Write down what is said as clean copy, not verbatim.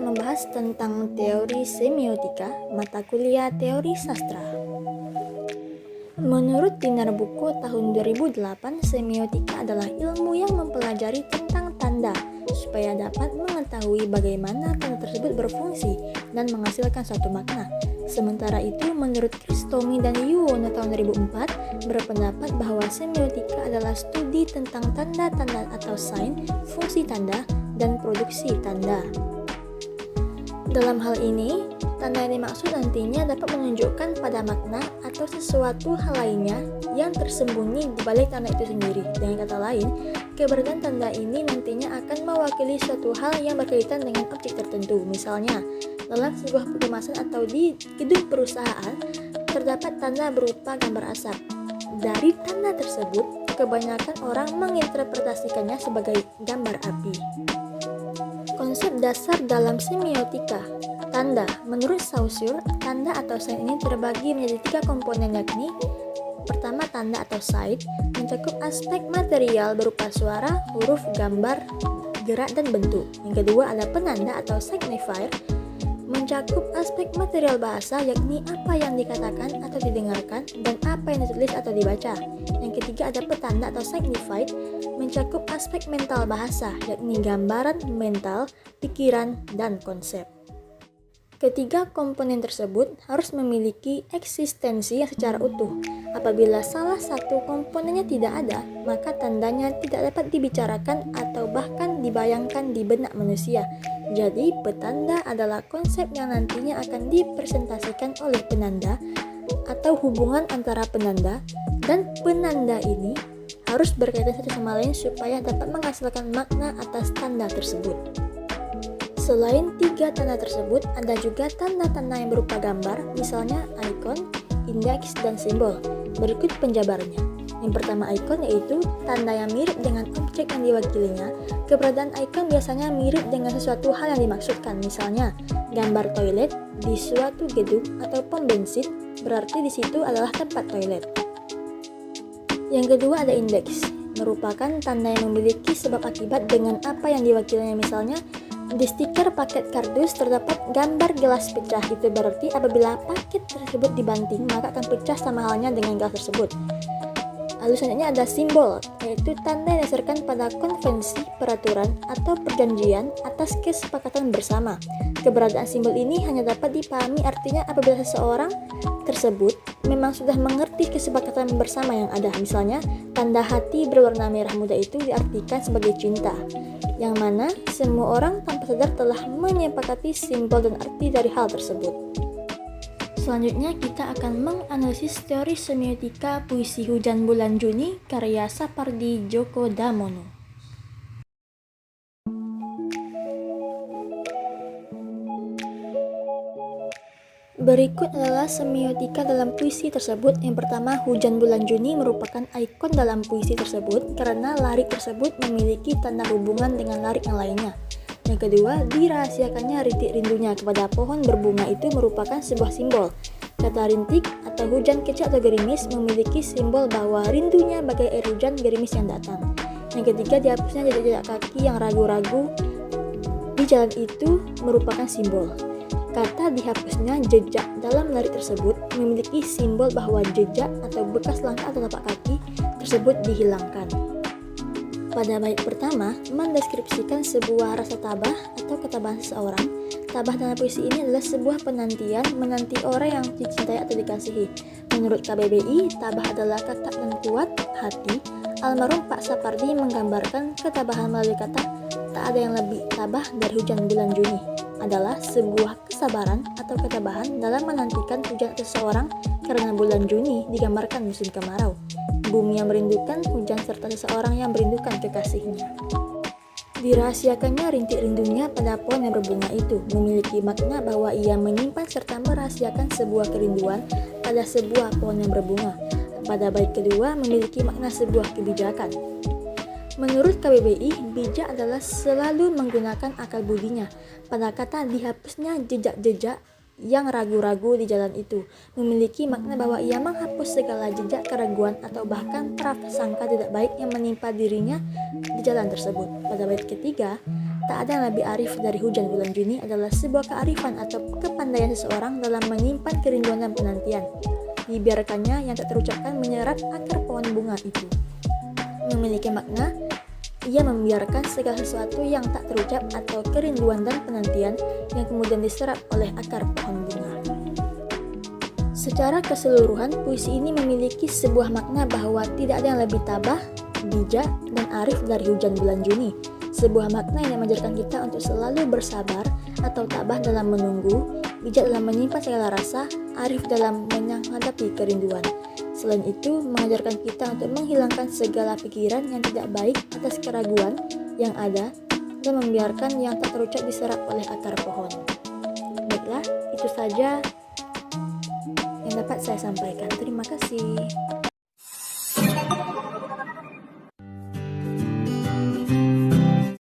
akan membahas tentang teori semiotika, mata kuliah teori sastra. Menurut Dinar Buko tahun 2008, semiotika adalah ilmu yang mempelajari tentang tanda supaya dapat mengetahui bagaimana tanda tersebut berfungsi dan menghasilkan suatu makna. Sementara itu, menurut Kristomi dan Yuwono tahun 2004, berpendapat bahwa semiotika adalah studi tentang tanda-tanda atau sign, fungsi tanda, dan produksi tanda. Dalam hal ini, tanda yang dimaksud nantinya dapat menunjukkan pada makna atau sesuatu hal lainnya yang tersembunyi di balik tanda itu sendiri. Dengan kata lain, keberadaan tanda ini nantinya akan mewakili suatu hal yang berkaitan dengan objek tertentu. Misalnya, dalam sebuah pengemasan atau di gedung perusahaan, terdapat tanda berupa gambar asap. Dari tanda tersebut, kebanyakan orang menginterpretasikannya sebagai gambar api. Konsep dasar dalam semiotika. Tanda. Menurut Saussure, tanda atau sign ini terbagi menjadi 3 komponen, yakni pertama, tanda atau sign mencakup aspek material berupa suara, huruf, gambar, gerak, dan bentuk. Yang kedua ada penanda atau signifier, mencakup aspek material bahasa, yakni apa yang dikatakan atau didengarkan dan apa yang ditulis atau dibaca. Yang ketiga ada petanda atau signified, mencakup aspek mental bahasa, yakni gambaran mental, pikiran, dan konsep. Ketiga komponen tersebut harus memiliki eksistensi yang secara utuh. Apabila salah satu komponennya tidak ada, maka tandanya tidak dapat dibicarakan atau bahkan dibayangkan di benak manusia. Jadi, petanda adalah konsep yang nantinya akan dipresentasikan oleh penanda atau hubungan antara penanda dan penanda ini harus berkaitan satu sama lain supaya dapat menghasilkan makna atas tanda tersebut. Selain 3 tanda tersebut, ada juga tanda-tanda yang berupa gambar, misalnya ikon, indeks, dan simbol. Berikut penjabarannya. Yang pertama ikon, yaitu tanda yang mirip dengan objek yang diwakilinya. Keberadaan ikon biasanya mirip dengan sesuatu hal yang dimaksudkan, misalnya gambar toilet di suatu gedung atau pom bensin, berarti di situ adalah tempat toilet. Yang kedua ada indeks, merupakan tanda yang memiliki sebab akibat dengan apa yang diwakilinya, misalnya di stiker paket kardus terdapat gambar gelas pecah. Itu berarti apabila paket tersebut dibanting, maka akan pecah sama halnya dengan gelas tersebut. Lalu selanjutnya ada simbol, yaitu tanda yang didasarkan pada konvensi, peraturan, atau perjanjian atas kesepakatan bersama. Keberadaan simbol ini hanya dapat dipahami artinya apabila seseorang tersebut memang sudah mengerti kesepakatan bersama yang ada. Misalnya, tanda hati berwarna merah muda itu diartikan sebagai cinta, yang mana semua orang tanpa sadar telah menyepakati simbol dan arti dari hal tersebut. Selanjutnya kita akan menganalisis teori semiotika puisi Hujan Bulan Juni karya Sapardi Djoko Damono. Berikut adalah semiotika dalam puisi tersebut. Yang pertama, Hujan Bulan Juni merupakan ikon dalam puisi tersebut karena larik tersebut memiliki tanda hubungan dengan larik yang lainnya. Yang kedua, dirahasiakannya rintik rindunya kepada pohon berbunga itu merupakan sebuah simbol. Kata rintik atau hujan kecil atau gerimis memiliki simbol bahwa rindunya bagai air hujan gerimis yang datang. Yang ketiga, dihapusnya jejak-jejak kaki yang ragu-ragu di jalan itu merupakan simbol. Kata dihapusnya jejak dalam larik tersebut memiliki simbol bahwa jejak atau bekas langkah atau tapak kaki tersebut dihilangkan. Pada bait pertama, mendeskripsikan sebuah rasa tabah atau ketabahan seseorang. Tabah dalam puisi ini adalah sebuah penantian menanti orang yang dicintai atau dikasihi. Menurut KBBI, tabah adalah kata dan kuat hati. Almarhum Pak Sapardi menggambarkan ketabahan melalui kata tak ada yang lebih tabah dari hujan bulan Juni. Adalah sebuah kesabaran atau ketabahan dalam menantikan hujan seseorang karena bulan Juni digambarkan musim kemarau. Bumi yang merindukan hujan serta seseorang yang merindukan kekasihnya. Dirahasiakannya rintik rindunya pada pohon yang berbunga itu memiliki makna bahwa ia menyimpan serta merahasiakan sebuah kerinduan pada sebuah pohon yang berbunga. Pada bait kedua memiliki makna sebuah kebijakan. Menurut KBBI, bijak adalah selalu menggunakan akal budinya. Pada kata dihapusnya jejak-jejak yang ragu-ragu di jalan itu memiliki makna bahwa ia menghapus segala jejak keraguan atau bahkan prasangka tidak baik yang menimpa dirinya di jalan tersebut. Pada bait ketiga, tak ada yang lebih arif dari hujan bulan Juni adalah sebuah kearifan atau kepandaian seseorang dalam menyimpan kerinduan dan penantian. Dibiarkannya yang tak terucapkan menyerap akar pohon bunga itu. Memiliki makna, ia membiarkan segala sesuatu yang tak terucap atau kerinduan dan penantian yang kemudian diserap oleh akar pohon bunga. Secara keseluruhan, puisi ini memiliki sebuah makna bahwa tidak ada yang lebih tabah, bijak, dan arif dari hujan bulan Juni. Sebuah makna yang mengajarkan kita untuk selalu bersabar atau tabah dalam menunggu, bijak dalam menyimpan segala rasa, arif dalam menghadapi kerinduan. Selain itu, mengajarkan kita untuk menghilangkan segala pikiran yang tidak baik atas keraguan yang ada dan membiarkan yang tak terucap diserap oleh akar pohon. Baiklah, itu saja yang dapat saya sampaikan. Terima kasih.